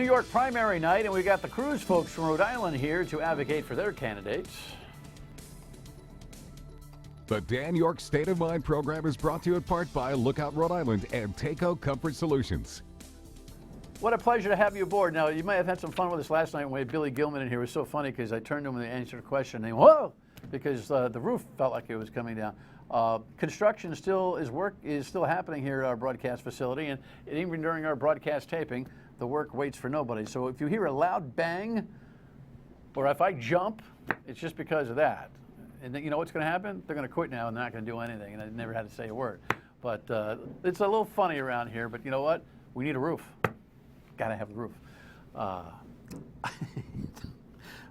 New York primary night, and we got the Cruz folks from Rhode Island here to advocate for their candidates. The Dan Yorke State of Mind program is brought to you in part by Lookout Rhode Island and Takeo Comfort Solutions. What a pleasure to have you aboard. Now, you might have had some fun with us last night when we had Billy Gilman in here. It was so funny because I turned to him and answered a question and he went, whoa, because the roof felt like it was coming down. Construction is still happening here at our broadcast facility, and even during our broadcast taping, the work waits for nobody. So if you hear a loud bang, or if I jump, it's just because of that. And you know what's going to happen? They're going to quit now and they're not going to do anything, and I never had to say a word. But it's a little funny around here, but you know what? We need a roof. Got to have the roof.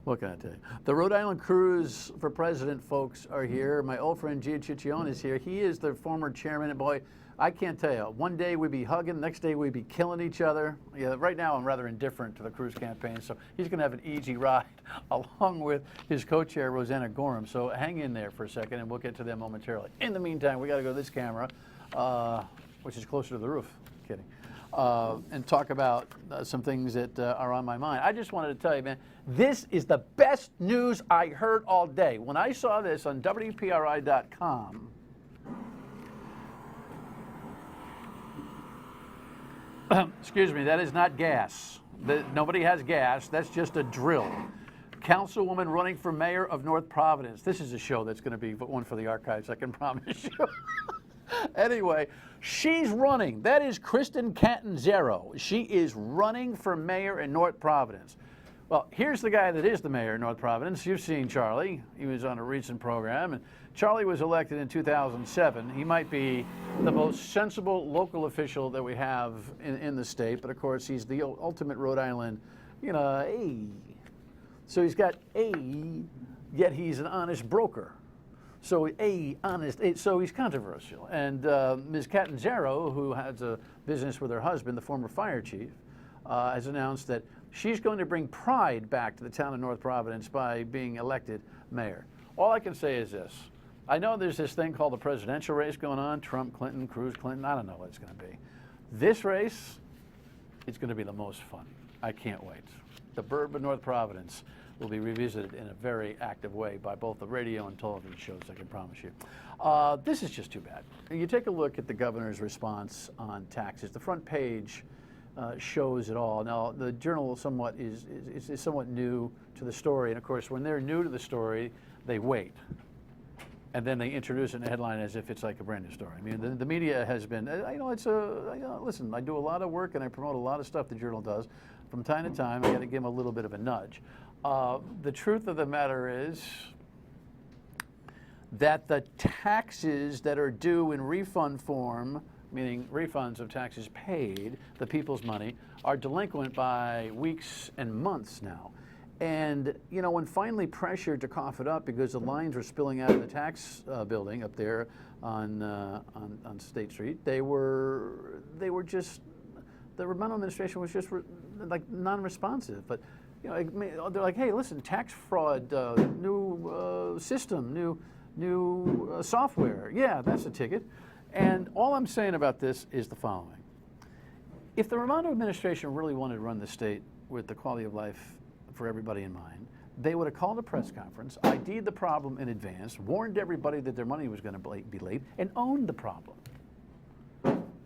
What can I tell you? The Rhode Island Cruz for President folks are here. My old friend Cicione is here. He is the former chairman, and boy, I can't tell you. One day we'd be hugging, next day we'd be killing each other. Yeah, right now I'm rather indifferent to the Cruz campaign, so he's going to have an easy ride along with his co-chair, Roseanna Gorham. So hang in there for a second, and we'll get to them momentarily. In the meantime, we got to go to this camera, which is closer to the roof. Kidding. And talk about some things that are on my mind. I just wanted to tell you, man, this is the best news I heard all day. When I saw this on WPRI.com, excuse me, that is not gas. Nobody has gas. That's just a drill. Councilwoman running for mayor of North Providence. This is a show that's going to be one for the archives, I can promise you. Anyway, she's running. That is Kristen Catanzaro. She is running for mayor in North Providence. Well, here's the guy that is the mayor of North Providence. You've seen Charlie. He was on a recent program, and Charlie was elected in 2007. He might be the most sensible local official that we have in the state, but of course he's the ultimate Rhode Island, So he's got yet he's an honest broker. So so he's controversial. And Ms. Catanzaro, who has a business with her husband, the former fire chief, has announced that she's going to bring pride back to the town of North Providence by being elected mayor. All I can say is this. I know there's this thing called the presidential race going on, Trump, Clinton, Cruz, Clinton. I don't know what it's going to be. This race is going to be the most fun. I can't wait. The burb of North Providence will be revisited in a very active way by both the radio and television shows, I can promise you. This is just too bad. You take a look at the governor's response on taxes. The front page shows it all. Now, the Journal somewhat is somewhat new to the story, and of course, when they're new to the story, they wait. And then they introduce it in the headline as if it's like a brand new story. I mean, the media has been, listen, I do a lot of work and I promote a lot of stuff the Journal does. From time to time, I got to give them a little bit of a nudge. The truth of the matter is that the taxes that are due in refund form, meaning refunds of taxes paid, the people's money, are delinquent by weeks and months now. And, you know, when finally pressured to cough it up because the lines were spilling out of the tax building up there on State Street, the Roman administration was just like non-responsive. But, you know, they're like, hey, listen, tax fraud, new system, new software. Yeah, that's a ticket. And all I'm saying about this is the following. If the Romano administration really wanted to run the state with the quality of life for everybody in mind, they would have called a press conference, ID'd the problem in advance, warned everybody that their money was going to be late, and owned the problem,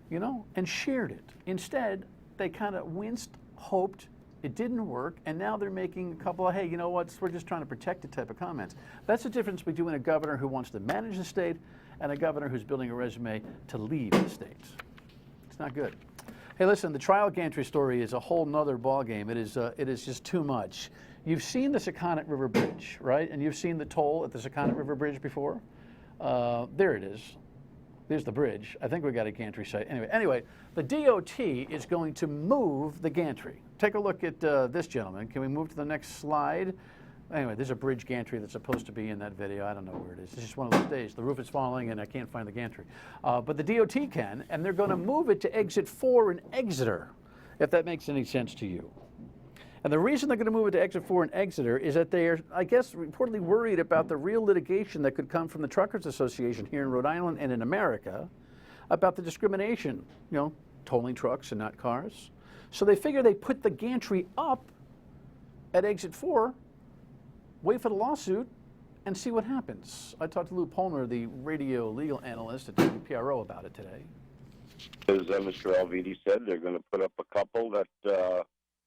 you know, and shared it. Instead, they kind of winced, hoped, it didn't work, and now they're making a couple of, hey, you know what, we're just trying to protect it type of comments. That's the difference between a governor who wants to manage the state and a governor who's building a resume to lead the state. It's not good. Hey, listen, the trial gantry story is a whole nother ballgame. It is just too much. You've seen the Cicione River Bridge, right? And you've seen the toll at the Cicione River Bridge before? There it is. There's the bridge. I think we got a gantry site. Anyway, the DOT is going to move the gantry. Take a look at this gentleman. Can we move to the next slide? Anyway, there's a bridge gantry that's supposed to be in that video. I don't know where it is. It's just one of those days. The roof is falling and I can't find the gantry. But the DOT can, and they're going to move it to exit 4 in Exeter, if that makes any sense to you. And the reason they're going to move it to exit 4 in Exeter is that they are, I guess, reportedly worried about the real litigation that could come from the Truckers Association here in Rhode Island and in America about the discrimination, you know, tolling trucks and not cars. So they figure they put the gantry up at exit 4, wait for the lawsuit, and see what happens. I talked to Lou Polner, the radio legal analyst at WPRO, about it today. As Mr. Alviti said, they're going to put up a couple that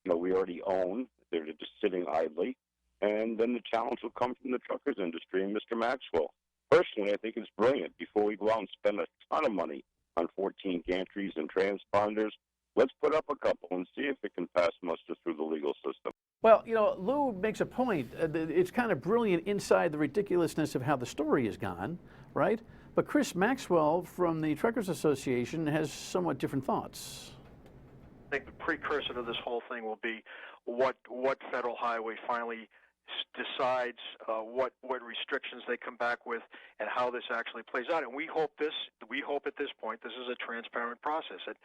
we already own. They're just sitting idly. And then the challenge will come from the truckers industry and Mr. Maxwell. Personally, I think it's brilliant. Before we go out and spend a ton of money on 14 gantries and transponders, let's put up a couple and see if it can pass muster through the legal system. Well, Lou makes a point. It's kind of brilliant inside the ridiculousness of how the story has gone, right? But Chris Maxwell from the Truckers Association has somewhat different thoughts. I think the precursor to this whole thing will be what federal highway finally decides what restrictions they come back with and how this actually plays out. And we hope at this point this is a transparent process. And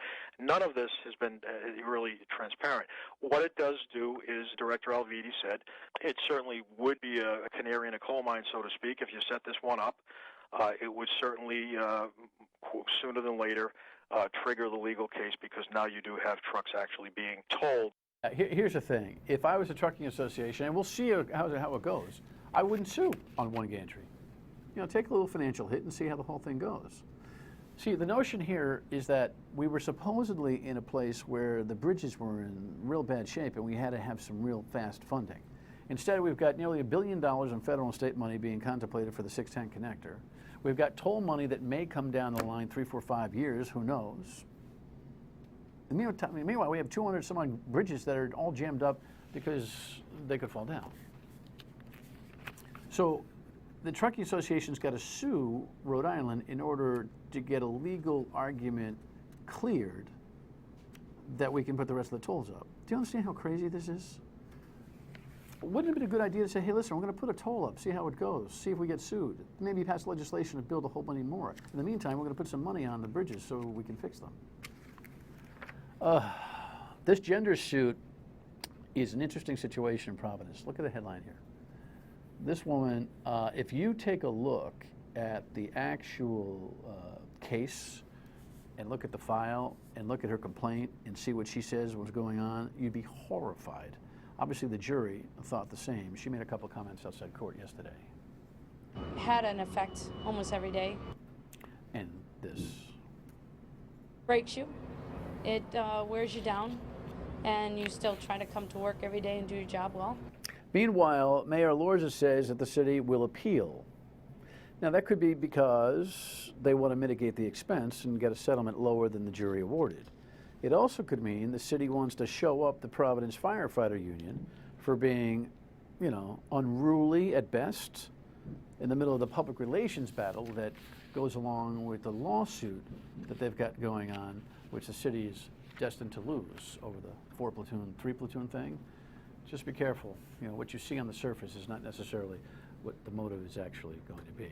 none of this has been really transparent. What it does do is, Director Alviti said, it certainly would be a canary in a coal mine, so to speak, if you set this one up. It would certainly, sooner than later, trigger the legal case, because now you do have trucks actually being told. Here's the thing. If I was a trucking association, and we'll see how it goes, I wouldn't sue on one gantry. Take a little financial hit and see how the whole thing goes. See, the notion here is that we were supposedly in a place where the bridges were in real bad shape and we had to have some real fast funding. Instead, we've got nearly $1 billion in federal and state money being contemplated for the 610 connector. We've got toll money that may come down the line 3, 4, 5 years, who knows? Meanwhile, we have 200 some odd bridges that are all jammed up because they could fall down. So the Trucking Association's got to sue Rhode Island in order to get a legal argument cleared that we can put the rest of the tolls up. Do you understand how crazy this is? Wouldn't it be a good idea to say, hey, listen, we're going to put a toll up, see how it goes, see if we get sued. Maybe pass legislation to build a whole bunch more. In the meantime, we're going to put some money on the bridges so we can fix them. This gender suit is an interesting situation in Providence. Look at the headline here. This woman, if you take a look at the actual case and look at the file and look at her complaint and see what she says was going on, you'd be horrified. Obviously, the jury thought the same. She made a couple comments outside court yesterday. Had an effect almost every day. And this. Breaks you. It wears you down, and you still try to come to work every day and do your job well. Meanwhile, Mayor Lorza says that the city will appeal. Now, that could be because they want to mitigate the expense and get a settlement lower than the jury awarded. It also could mean the city wants to show up the Providence Firefighter Union for being, unruly at best in the middle of the public relations battle that goes along with the lawsuit that they've got going on, which the city is destined to lose over the 4-platoon, 3-platoon thing. Just be careful. What you see on the surface is not necessarily what the motive is actually going to be.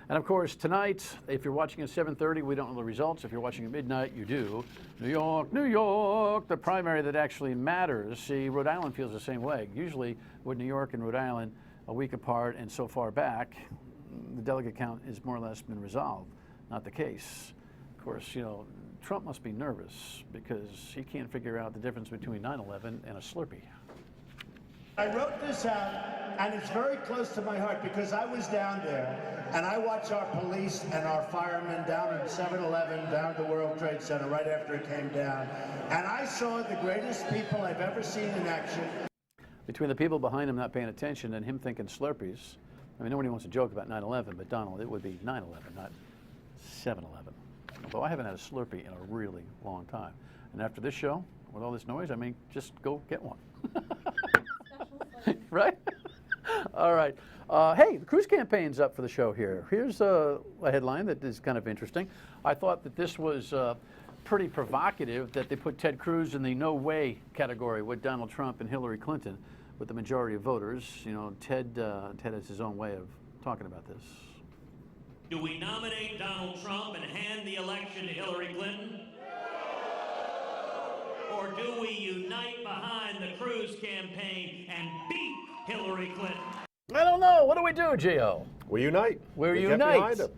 And of course, tonight, if you're watching at 7:30, we don't know the results. If you're watching at midnight, you do. New York, New York, the primary that actually matters. See, Rhode Island feels the same way. Usually with New York and Rhode Island a week apart and so far back, the delegate count has more or less been resolved. Not the case. Of course, Trump must be nervous because he can't figure out the difference between 9/11 and a Slurpee. I wrote this out, and it's very close to my heart because I was down there, and I watched our police and our firemen down at 7-Eleven, down at the World Trade Center right after it came down, and I saw the greatest people I've ever seen in action. Between the people behind him not paying attention and him thinking Slurpees, nobody wants to joke about 9/11, but Donald, it would be 9/11, not 7-Eleven. Although I haven't had a Slurpee in a really long time. And after this show, with all this noise, just go get one. Right? All right. Hey, the cruise campaign's up for the show here. Here's a headline that is kind of interesting. I thought that this was pretty provocative that they put Ted Cruz in the no way category with Donald Trump and Hillary Clinton with the majority of voters. Ted has his own way of talking about this. Do we nominate Donald Trump and hand the election to Hillary Clinton? Or do we unite behind the Cruz campaign and beat Hillary Clinton? I don't know. What do we do, Gio? We unite. We get unite. behind him.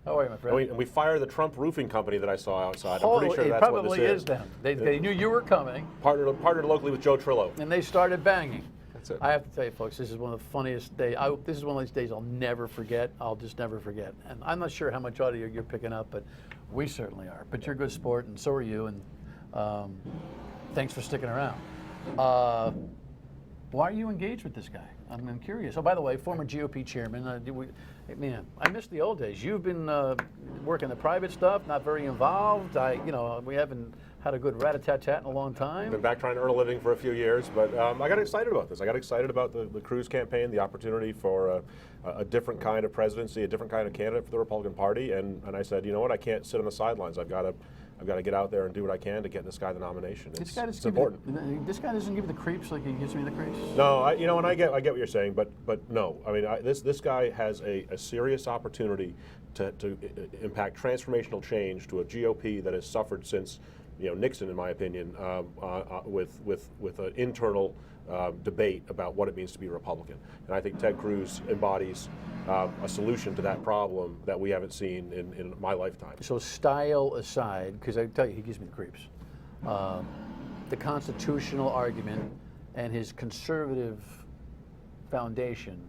How are you, my friend? And we fired the Trump roofing company that I saw outside. Oh, I'm pretty sure it that's probably what this is them. They knew you were coming. Partnered locally with Joe Trillo. And they started banging. That's it. I have to tell you, folks, this is one of the funniest days. This is one of these days I'll never forget. I'll just never forget. And I'm not sure how much audio you're picking up, but we certainly are. But you're a good sport, and so are you. And thanks for sticking around. Why are you engaged with this guy? I'm curious. Oh, by the way, former GOP chairman. Man, I miss the old days. You've been working the private stuff, not very involved. We haven't had a good rat-a-tat-tat in a long time. Been back trying to earn a living for a few years, but I got excited about this. I got excited about the Cruz campaign, the opportunity for a different kind of presidency, a different kind of candidate for the Republican Party, and I said, you know what, I can't sit on the sidelines. I've got to get out there and do what I can to get this guy the nomination. It's important. This guy doesn't give you the creeps like he gives me the creeps. No, and I get what you're saying, but no. I mean, this guy has a serious opportunity to impact transformational change to a GOP that has suffered since Nixon, in my opinion, with an internal debate about what it means to be a Republican. And I think Ted Cruz embodies a solution to that problem that we haven't seen in my lifetime. So style aside, because I tell you, he gives me the creeps. The constitutional argument and his conservative foundation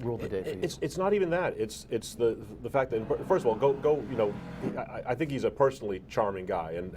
rule the day for you. It's not even that. It's the fact that, first of all, go. I think he's a personally charming guy, and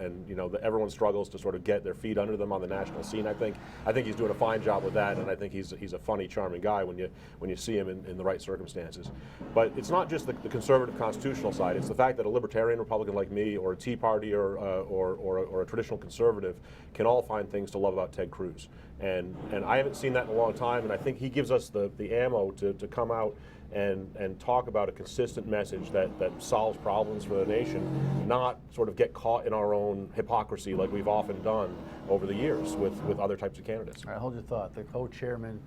everyone struggles to sort of get their feet under them on the national scene. I think he's doing a fine job with that, and I think he's a funny, charming guy when you see him in the right circumstances. But it's not just the conservative constitutional side. It's the fact that a libertarian Republican like me, or a Tea Party, or a traditional conservative can all find things to love about Ted Cruz. And I haven't seen that in a long time, and I think he gives us the ammo to come out and talk about a consistent message that solves problems for the nation, not sort of get caught in our own hypocrisy like we've often done over the years with other types of candidates. All right, hold your thought. The co-chairman,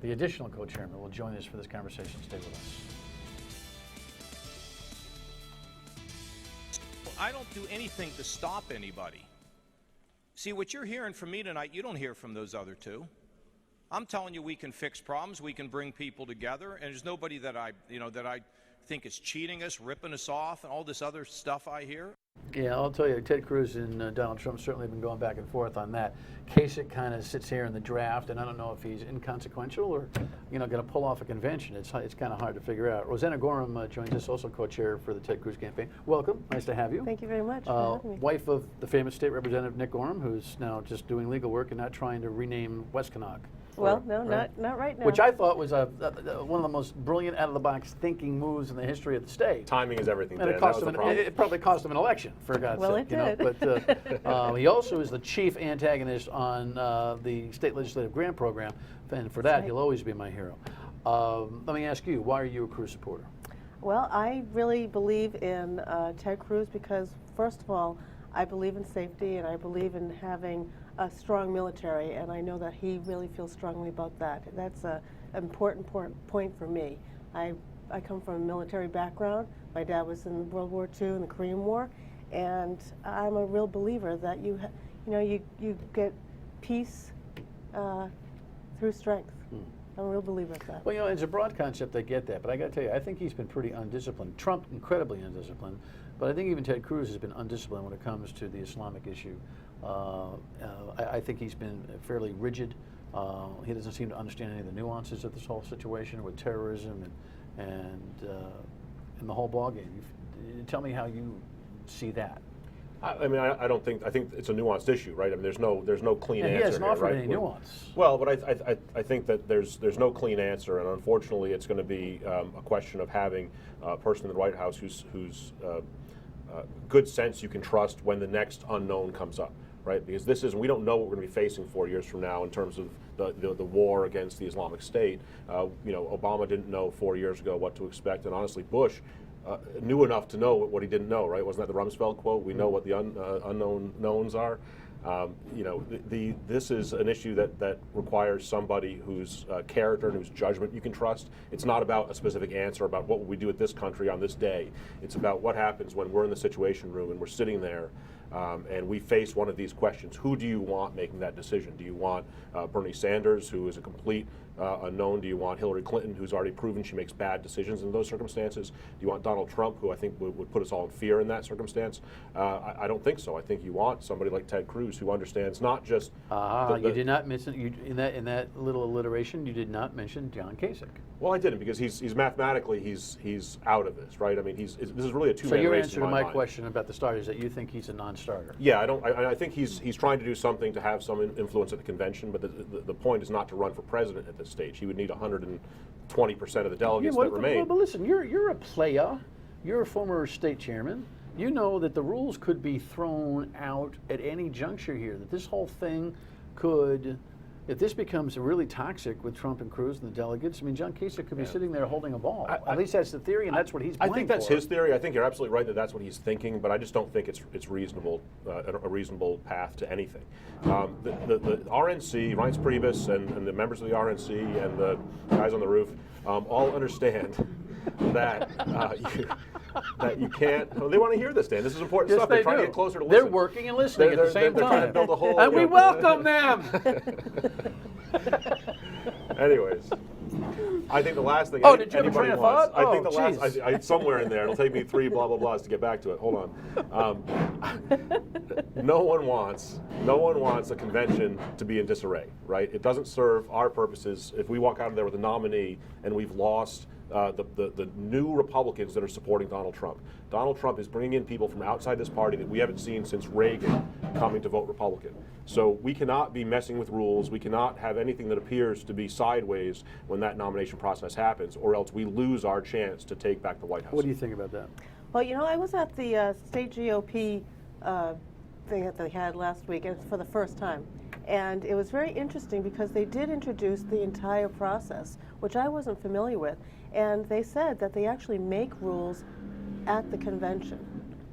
the additional co-chairman, will join us for this conversation. Stay with us. I don't do anything to stop anybody. See, what you're hearing from me tonight, you don't hear from those other two. I'm telling you we can fix problems, we can bring people together, and there's nobody that I think is cheating us, ripping us off, and all this other stuff I hear. Yeah, I'll tell you, Ted Cruz and Donald Trump certainly have been going back and forth on that. Kasich kind of sits here in the draft, and I don't know if he's inconsequential or, going to pull off a convention. It's kind of hard to figure out. Roseanna Gorham joins us, also co-chair for the Ted Cruz campaign. Welcome. Nice to have you. Thank you very much for having me. Wife of the famous state representative Nick Gorham, who's now just doing legal work and not trying to rename Westconnok. Well, no, not right now. Which I thought was one of the most brilliant, out-of-the-box thinking moves in the history of the state. Timing is everything. And it probably cost him an election, for God's sake. Well, it did. But he also is the chief antagonist on the state legislative grant program, and for that, he'll always be my hero. Let me ask you, why are you a Cruz supporter? Well, I really believe in Ted Cruz because, first of all, I believe in safety and I believe in having a strong military, and I know that he really feels strongly about that. That's an important point for me. I come from a military background. My dad was in World War II and the Korean War, and I'm a real believer that you get peace through strength. I'm a real believer of that. Well, it's a broad concept, I get that, but I got to tell you, I think he's been pretty undisciplined. Trump, incredibly undisciplined, but I think even Ted Cruz has been undisciplined when it comes to the Islamic issue. I think he's been fairly rigid. He doesn't seem to understand any of the nuances of this whole situation with terrorism and the whole ballgame. Tell me how you see that. I mean, I think it's a nuanced issue, right? I mean, there's no clean answer. He hasn't offered right? any nuance. Well, but I think that there's no clean answer, and unfortunately, it's going to be a question of having a person in the White House who's good sense you can trust when the next unknown comes up, right? Because we don't know what we're going to be facing 4 years from now in terms of the war against the Islamic State. Obama didn't know 4 years ago what to expect, and honestly, Bush knew enough to know what he didn't know, right? Wasn't that the Rumsfeld quote? We know what the unknown knowns are. This is an issue that requires somebody whose character and whose judgment you can trust. It's not about a specific answer about what will we do with this country on this day. It's about what happens when we're in the Situation Room and we're sitting there And we face one of these questions. Who do you want making that decision? Do you want Bernie Sanders, who is a complete unknown? Do you want Hillary Clinton, who's already proven she makes bad decisions in those circumstances? Do you want Donald Trump, who I think would put us all in fear in that circumstance? I don't think so. I think you want somebody like Ted Cruz, who understands not just... you did not mention, in that little alliteration, you did not mention John Kasich. Well, I didn't, because he's mathematically, he's out of this, right? I mean, this is really a two-man race. So your in answer my to my mind. question about the starter is that you think he's a non-starter? Yeah, I think he's trying to do something to have some influence at the convention, but the point is not to run for president at this stage. He would need 120% of the delegates that remain. But listen, you're a player. You're a former state chairman. You know that the rules could be thrown out at any juncture here. That this whole thing could, if this becomes really toxic with Trump and Cruz and the delegates, I mean, John Kasich could be sitting there holding a ball. At least that's the theory, and that's what he's playing I think that's for. his theory. I think you're absolutely right that that's what he's thinking, but I just don't think it's reasonable, a reasonable path to anything. The RNC, Reince Priebus, and the members of the RNC and the guys on the roof all understand that you can't. Well, they want to hear this, Dan. This is important stuff. They're trying to get closer to listen. They're working and listening at the same they're time. trying to build a whole, and we welcome them. Anyways, I think the last thing did you have a anybody train of wants. thought? I think the geez. last. I somewhere in there. It'll take me 3 blah blah blahs to get back to it. Hold on. No one wants a convention to be in disarray, right? It doesn't serve our purposes if we walk out of there with a nominee and we've lost the new Republicans that are supporting Donald Trump. Donald Trump is bringing in people from outside this party that we haven't seen since Reagan coming to vote Republican. So we cannot be messing with rules. We cannot have anything that appears to be sideways when that nomination process happens, or else we lose our chance to take back the White House. What do you think about that? Well, you know, I was at the state GOP thing that they had last week, and for the first time. And it was very interesting because they did introduce the entire process, which I wasn't familiar with. And they said that they actually make rules at the convention,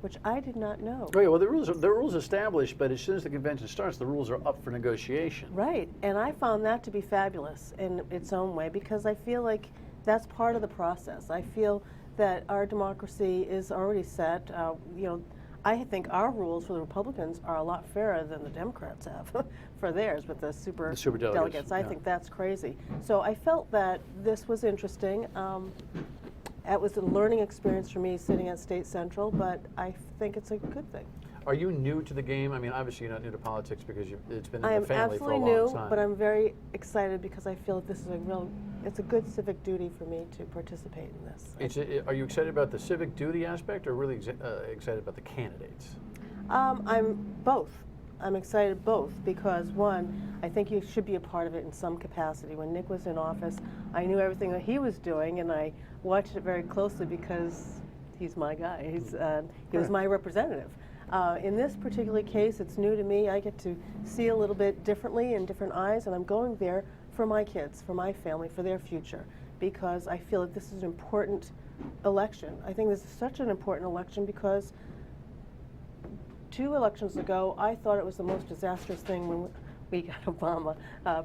which I did not know. Oh, yeah, well, the rules established, but as soon as the convention starts, the rules are up for negotiation. Right, and I found that to be fabulous in its own way because I feel like that's part of the process. I feel that our democracy is already set. You know, I think our rules for the Republicans are a lot fairer than the Democrats have for theirs with the super delegates. I think that's crazy. So I felt that this was interesting. It was a learning experience for me sitting at State Central, but I think it's a good thing. Are you new to the game? I mean, obviously you're not new to politics because it's been in I the family for a long time. am absolutely new, but I'm very excited because I feel that this is it's a good civic duty for me to participate in this. Are you excited about the civic duty aspect or really excited about the candidates? I'm both. I'm excited both because, one, I think you should be a part of it in some capacity. When Nick was in office, I knew everything that he was doing, and I watched it very closely because he's my guy. He was my representative. In this particular case, it's new to me. I get to see a little bit differently in different eyes, and I'm going there for my kids, for my family, for their future, because I feel that this is an important election. I think this is such an important election because 2 elections ago, I thought it was the most disastrous thing when we got Obama,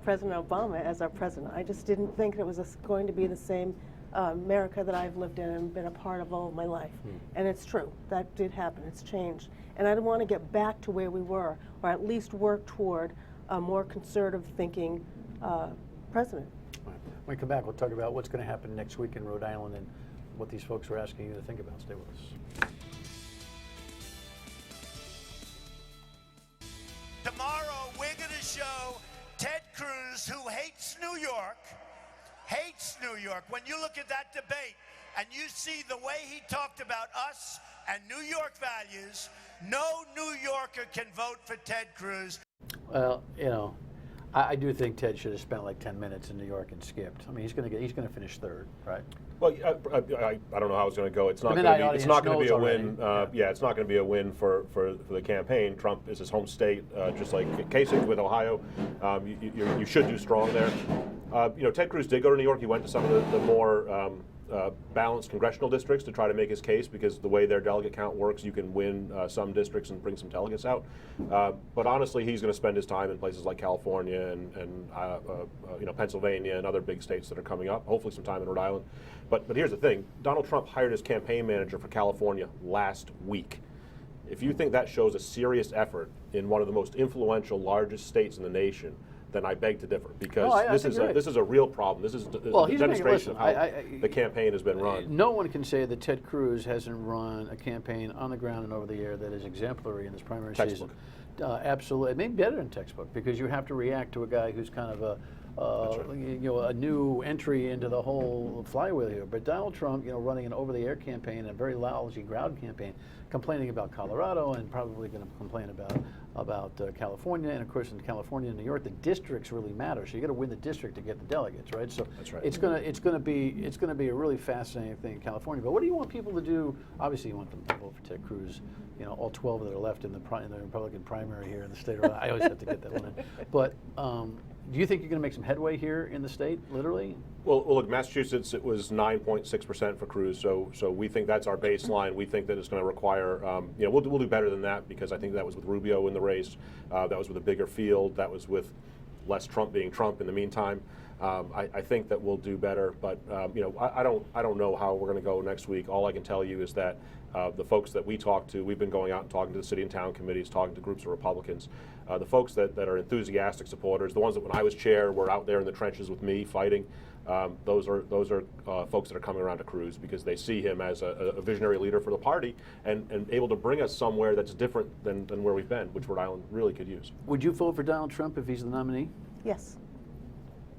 President Obama as our president. I just didn't think it was going to be the same America that I've lived in and been a part of all of my life. And it's true. That did happen. It's changed. And I don't want to get back to where we were, or at least work toward a more conservative thinking president. All right. When we come back, we'll talk about what's going to happen next week in Rhode Island and what these folks are asking you to think about. Stay with us. Tomorrow, we're going to show Ted Cruz, who hates New York. When you look at that debate and you see the way he talked about us and New York values, no New Yorker can vote for Ted Cruz. Well, you know, I do think Ted should have spent like 10 minutes in New York and skipped. I mean, he's going to finish third, right? Well, I don't know how it's going to go. It's not going to be a win. Yeah, it's not going to be a win for the campaign. Trump is his home state, just like Kasich with Ohio. You should do strong there. You know, Ted Cruz did go to New York. He went to some of the more balanced congressional districts to try to make his case, because the way their delegate count works, you can win some districts and bring some delegates out. But honestly, he's going to spend his time in places like California and you know, Pennsylvania and other big states that are coming up. Hopefully, some time in Rhode Island. But here's the thing: Donald Trump hired his campaign manager for California last week. If you think that shows a serious effort in one of the most influential, largest states in the nation, then I beg to differ, because this is a real problem. This is a demonstration of how the campaign has been run. No one can say that Ted Cruz hasn't run a campaign on the ground and over the air that is exemplary in this primary season. Absolutely, it may be better than textbook, because you have to react to a guy who's kind of a new entry into the whole flywheel here. But Donald Trump, running an over-the-air campaign, a very lousy crowd campaign, complaining about Colorado and probably going to complain about California, and of course in California and New York, the districts really matter. So you got to win the district to get the delegates, right? So that's right. It's going to be a really fascinating thing in California. But what do you want people to do? Obviously, you want them to vote for Ted Cruz. All 12 that are left in the Republican primary here in the state of Rhode Island. I always have to get that one in. But do you think you're going to make some headway here in the state, literally? Well, look, Massachusetts, it was 9.6% for Cruz, so we think that's our baseline. We think that it's going to require, we'll do better than that, because I think that was with Rubio in the race, that was with a bigger field, that was with less Trump being Trump in the meantime. I think that we'll do better, but I don't know how we're going to go next week. All I can tell you is that the folks that we talk to, we've been going out and talking to the city and town committees, talking to groups of Republicans. The folks that are enthusiastic supporters, the ones that when I was chair were out there in the trenches with me fighting, those are folks that are coming around to Cruz, because they see him as a visionary leader for the party and able to bring us somewhere that's different than where we've been, which Rhode Island really could use. Would you vote for Donald Trump if he's the nominee? Yes.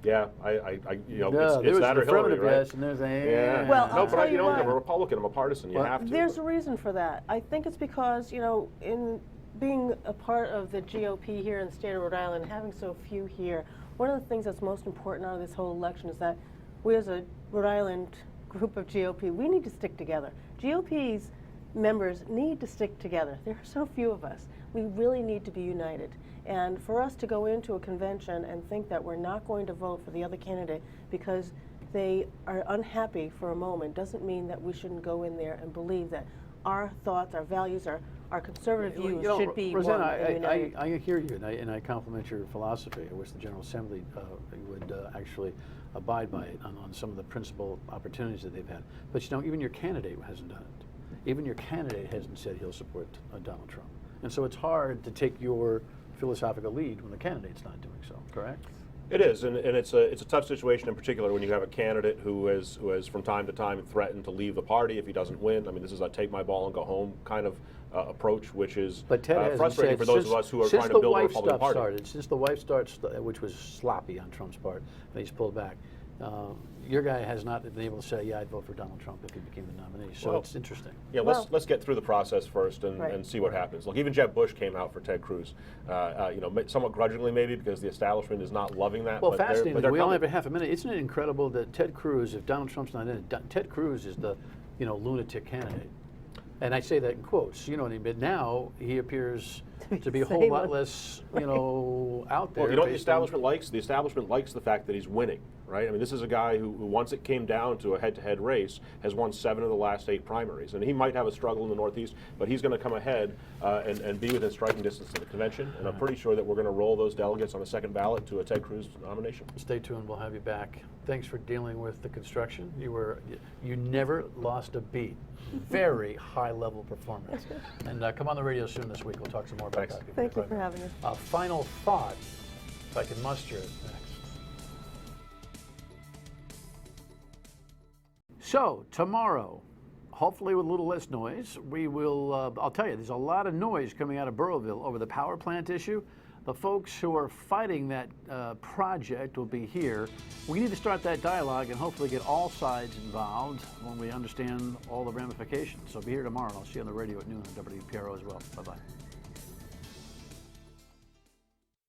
Yeah, it's that or Hillary, right? Yes, and there's yeah. Well, no, I'll but tell you what. I'm a Republican. I'm a partisan. You have to. There's a reason for that. I think it's because, in being a part of the GOP here in the state of Rhode Island, having so few here, one of the things that's most important out of this whole election is that we as a Rhode Island group of GOP, we need to stick together. GOP's members need to stick together. There are so few of us. We really need to be united. And for us to go into a convention and think that we're not going to vote for the other candidate because they are unhappy for a moment doesn't mean that we shouldn't go in there and believe that our thoughts, our values, our conservative views should be Roseanna, one and united. I hear you, and I compliment your philosophy. I wish the General Assembly would actually abide by it on some of the principal opportunities that they've had. But even your candidate hasn't done it. Even your candidate hasn't said he'll support Donald Trump. And so it's hard to take your philosophical lead when the candidate's not doing so, correct? It is, and it's a tough situation, in particular when you have a candidate who has from time to time threatened to leave the party if he doesn't win. I mean, this is a take my ball and go home kind of approach, which is frustrating for those of us who are trying to build a Republican Party. Since the wife started, which was sloppy on Trump's part, and he's pulled back, your guy has not been able to say, yeah, I'd vote for Donald Trump if he became the nominee. So it's interesting. Yeah, let's get through the process first and see what happens. Look, even Jeb Bush came out for Ted Cruz, somewhat grudgingly maybe, because the establishment is not loving that. Well, fascinating. We only have a half a minute. Isn't it incredible that Ted Cruz, if Donald Trump's not in it, Ted Cruz is the lunatic candidate. And I say that in quotes, you know what I mean? But now he appears to be a whole lot less, out there. Well, you know what the establishment likes? The establishment likes the fact that he's winning, right? I mean, this is a guy who once it came down to a head-to-head race, has won 7 of the last 8 primaries. And he might have a struggle in the Northeast, but he's going to come ahead and be within striking distance of the convention. And I'm pretty sure that we're going to roll those delegates on the second ballot to a Ted Cruz nomination. Stay tuned. We'll have you back. Thanks for dealing with the construction. You never lost a beat. Very high-level performance. And come on the radio soon this week. We'll talk some more about that. Thank you for having us. A final thought, if I can muster it next. So, tomorrow, hopefully with a little less noise, we will, I'll tell you, there's a lot of noise coming out of Burrowville over the power plant issue. The folks who are fighting that project will be here. We need to start that dialogue and hopefully get all sides involved when we understand all the ramifications. So be here tomorrow. I'll see you on the radio at noon on WPRO as well. Bye-bye.